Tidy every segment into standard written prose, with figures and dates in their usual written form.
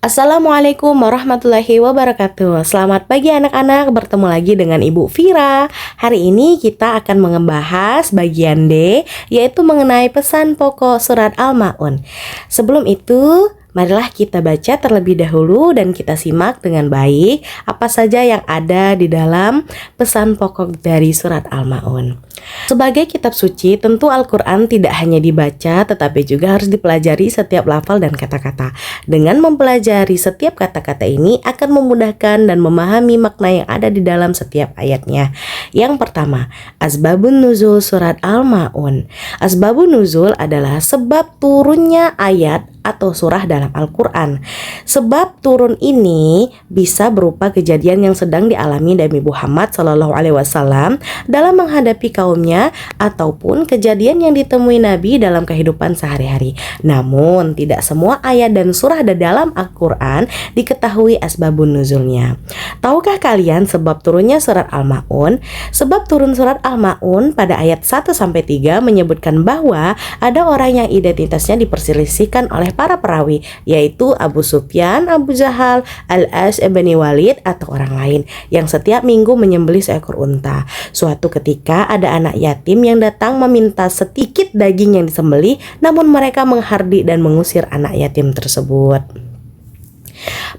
Assalamualaikum warahmatullahi wabarakatuh. Selamat pagi anak-anak, bertemu lagi dengan Ibu Vira. Hari ini kita akan membahas bagian D, yaitu mengenai pesan pokok surat Al-Ma'un. Sebelum itu, marilah kita baca terlebih dahulu dan kita simak dengan baik apa saja yang ada di dalam pesan pokok dari surat Al-Ma'un. Sebagai kitab suci, tentu Al-Quran tidak hanya dibaca tetapi juga harus dipelajari setiap lafal dan kata-kata. Dengan mempelajari setiap kata-kata ini akan memudahkan dan memahami makna yang ada di dalam setiap ayatnya. Yang pertama, Asbabun Nuzul surat Al-Ma'un. Asbabun Nuzul adalah sebab turunnya ayat atau surah dalam Al-Quran. Sebab turun ini bisa berupa kejadian yang sedang dialami Nabi Muhammad SAW dalam menghadapi kaumnya ataupun kejadian yang ditemui Nabi dalam kehidupan sehari-hari. Namun tidak semua ayat dan surah dalam Al-Quran diketahui asbabun nuzulnya. Tahukah kalian sebab turunnya surat Al-Ma'un? Sebab turun surat Al-Ma'un pada ayat 1-3 menyebutkan bahwa ada orang yang identitasnya diperselisihkan oleh para perawi, yaitu Abu Sufyan, Abu Jahal, Al-As ibn Walid atau orang lain yang setiap minggu menyembelih seekor unta. Suatu ketika ada anak yatim yang datang meminta sedikit daging yang disembelih, namun mereka menghardik dan mengusir anak yatim tersebut.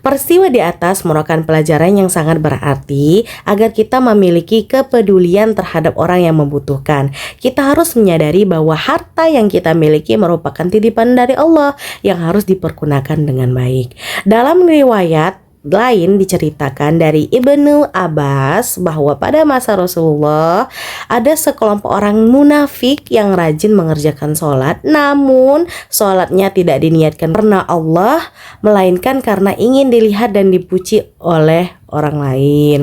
Peristiwa di atas merupakan pelajaran yang sangat berarti agar kita memiliki kepedulian terhadap orang yang membutuhkan. Kita harus menyadari bahwa harta yang kita miliki merupakan titipan dari Allah yang harus dipergunakan dengan baik. Dalam riwayat lain diceritakan dari Ibnu Abbas bahwa pada masa Rasulullah ada sekelompok orang munafik yang rajin mengerjakan sholat, namun sholatnya tidak diniatkan karena Allah, melainkan karena ingin dilihat dan dipuji oleh orang lain.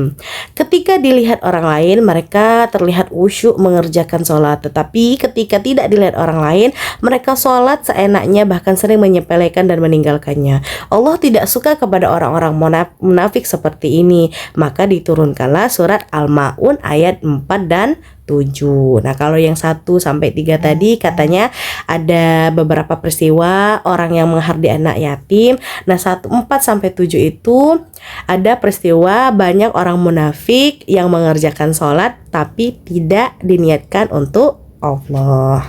Ketika dilihat orang lain, mereka terlihat khusyuk mengerjakan sholat. Tetapi ketika tidak dilihat orang lain, mereka sholat seenaknya, bahkan sering menyepelekan dan meninggalkannya. Allah tidak suka kepada orang-orang munafik seperti ini. Maka diturunkanlah surat Al-Ma'un ayat 4 dan 7. Nah, kalau yang 1-3 tadi katanya ada beberapa peristiwa orang yang menghardik anak yatim. Nah, 4-7 itu ada peristiwa banyak orang munafik yang mengerjakan sholat tapi tidak diniatkan untuk Allah.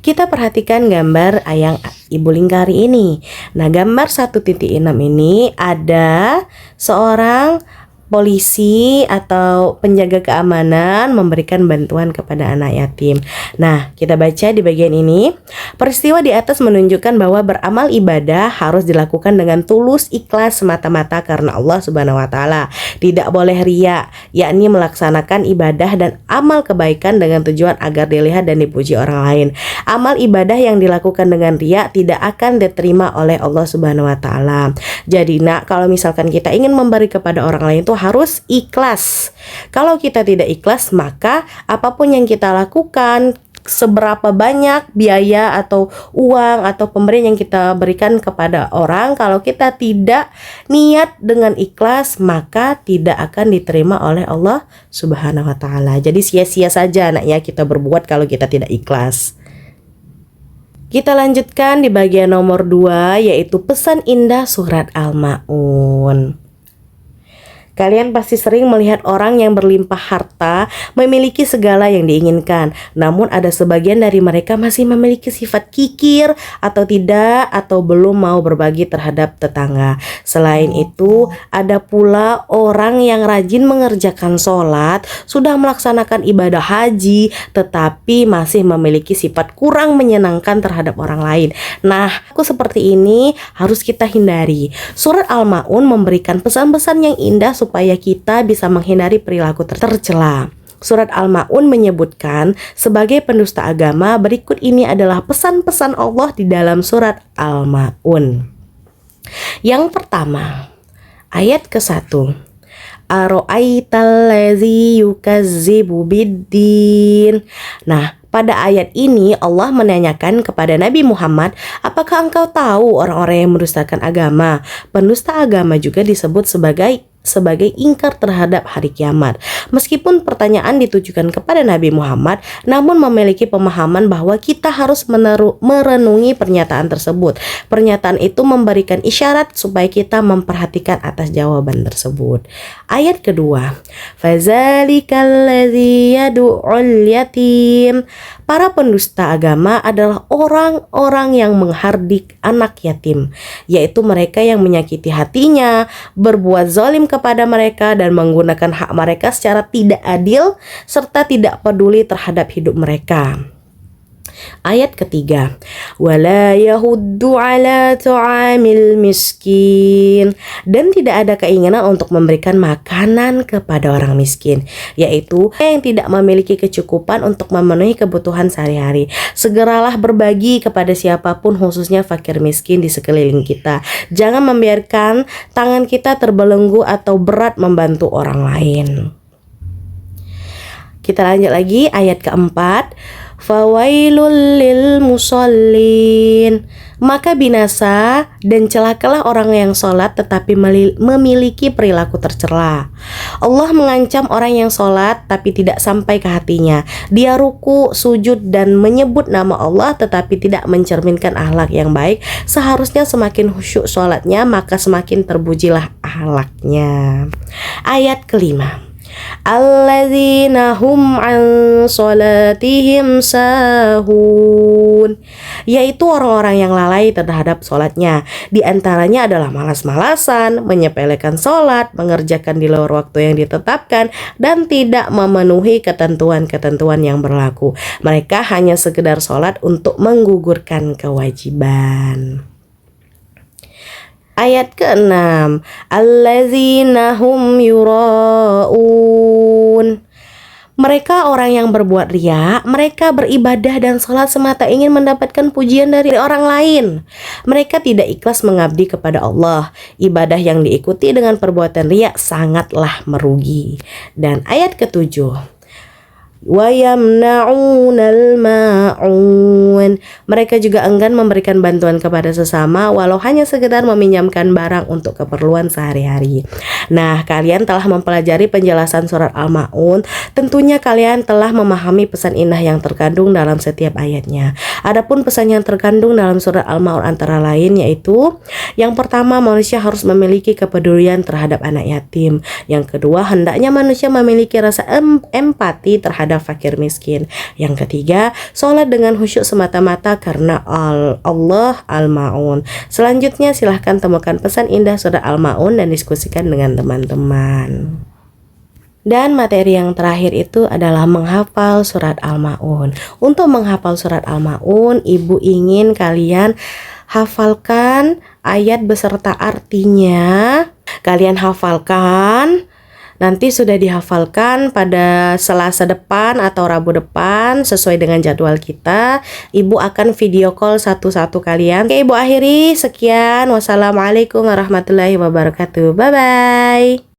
Kita perhatikan gambar ayang Ibu Lingkari ini. Nah, gambar 1.6 ini ada seorang polisi atau penjaga keamanan memberikan bantuan kepada anak yatim. Nah, kita baca di bagian ini. Peristiwa di atas menunjukkan bahwa beramal ibadah harus dilakukan dengan tulus, ikhlas, semata-mata karena Allah Subhanahu wa taala. Tidak boleh riya, yakni melaksanakan ibadah dan amal kebaikan dengan tujuan agar dilihat dan dipuji orang lain. Amal ibadah yang dilakukan dengan riya tidak akan diterima oleh Allah Subhanahu wa taala. Jadi, kalau misalkan kita ingin memberi kepada orang lain itu harus ikhlas. Kalau kita tidak ikhlas, maka apapun yang kita lakukan, seberapa banyak biaya atau uang atau pemberian yang kita berikan kepada orang, kalau kita tidak niat dengan ikhlas, maka tidak akan diterima oleh Allah Subhanahu wa taala. Jadi sia-sia saja anaknya kita berbuat kalau kita tidak ikhlas. Kita lanjutkan di bagian nomor 2, yaitu pesan indah surat Al-Ma'un. Kalian pasti sering melihat orang yang berlimpah harta, memiliki segala yang diinginkan. Namun ada sebagian dari mereka masih memiliki sifat kikir atau tidak, atau belum mau berbagi terhadap tetangga. Selain itu, ada pula orang yang rajin mengerjakan sholat, sudah melaksanakan ibadah haji, tetapi masih memiliki sifat kurang menyenangkan terhadap orang lain. Nah, seperti ini harus kita hindari. Surat Al-Ma'un memberikan pesan-pesan yang indah supaya kita bisa menghindari perilaku tercela. Surat Al-Ma'un menyebutkan sebagai pendusta agama, berikut ini adalah pesan-pesan Allah di dalam surat Al-Ma'un. Yang pertama, ayat ke-1. Aro'aital ladzi yukazzibu biddin. Nah, pada ayat ini Allah menanyakan kepada Nabi Muhammad, apakah engkau tahu orang-orang yang mendustakan agama? Pendusta agama juga disebut sebagai sebagai ingkar terhadap hari kiamat. Meskipun pertanyaan ditujukan kepada Nabi Muhammad, namun memiliki pemahaman bahwa kita harus merenungi pernyataan tersebut. Pernyataan itu memberikan isyarat supaya kita memperhatikan atas jawaban tersebut. Ayat kedua, fazalikal ladzi yad'ul yatim. Para pendusta agama adalah orang-orang yang menghardik anak yatim, yaitu mereka yang menyakiti hatinya, berbuat zalim kepada mereka dan menggunakan hak mereka secara tidak adil serta tidak peduli terhadap hidup mereka. Ayat ketiga, wala yahuddu ala ta'amil miskin, dan tidak ada keinginan untuk memberikan makanan kepada orang miskin, yaitu yang tidak memiliki kecukupan untuk memenuhi kebutuhan sehari-hari. Segeralah berbagi kepada siapapun, khususnya fakir miskin di sekeliling kita. Jangan membiarkan tangan kita terbelenggu atau berat membantu orang lain. Kita lanjut lagi ayat keempat. Fawailul lil musallin, maka binasa dan celakalah orang yang sholat tetapi memiliki perilaku tercela. Allah mengancam orang yang sholat tapi tidak sampai ke hatinya. Dia ruku, sujud dan menyebut nama Allah tetapi tidak mencerminkan akhlak yang baik. Seharusnya semakin khusyuk sholatnya, maka semakin terpujilah akhlaknya. Ayat kelima, alladzina hum an sholatihim sahun, yaitu orang-orang yang lalai terhadap sholatnya. Di antaranya adalah malas-malasan, menyepelekan sholat, mengerjakan di luar waktu yang ditetapkan, dan tidak memenuhi ketentuan-ketentuan yang berlaku. Mereka hanya sekedar sholat untuk menggugurkan kewajiban. Ayat ke-6, allazina hum yura'un, mereka orang yang berbuat riya. Mereka beribadah dan sholat semata ingin mendapatkan pujian dari orang lain. Mereka tidak ikhlas mengabdi kepada Allah. Ibadah yang diikuti dengan perbuatan riya sangatlah merugi. Dan ayat ke-7, wa yamna'unal ma'un, mereka juga enggan memberikan bantuan kepada sesama walau hanya sekedar meminjamkan barang untuk keperluan sehari-hari. Nah, kalian telah mempelajari penjelasan surat Al-Ma'un. Tentunya kalian telah memahami pesan indah yang terkandung dalam setiap ayatnya. Adapun pesan yang terkandung dalam surat Al-Ma'un antara lain yaitu, yang pertama, manusia harus memiliki kepedulian terhadap anak yatim. Yang kedua, hendaknya manusia memiliki rasa empati terhadap fakir miskin. Yang ketiga, sholat dengan khusyuk semata-mata karena Allah. Al-Ma'un. Selanjutnya silahkan temukan pesan indah surat Al-Ma'un dan diskusikan dengan teman-teman. Dan materi yang terakhir itu adalah menghafal surat Al-Ma'un. Untuk menghafal surat Al-Ma'un, Ibu ingin kalian hafalkan ayat beserta artinya. Kalian hafalkan. Nanti sudah dihafalkan pada Selasa depan atau Rabu depan sesuai dengan jadwal kita. Ibu akan video call satu-satu kalian. Oke, Ibu akhiri. Sekian. Wassalamualaikum warahmatullahi wabarakatuh. Bye-bye.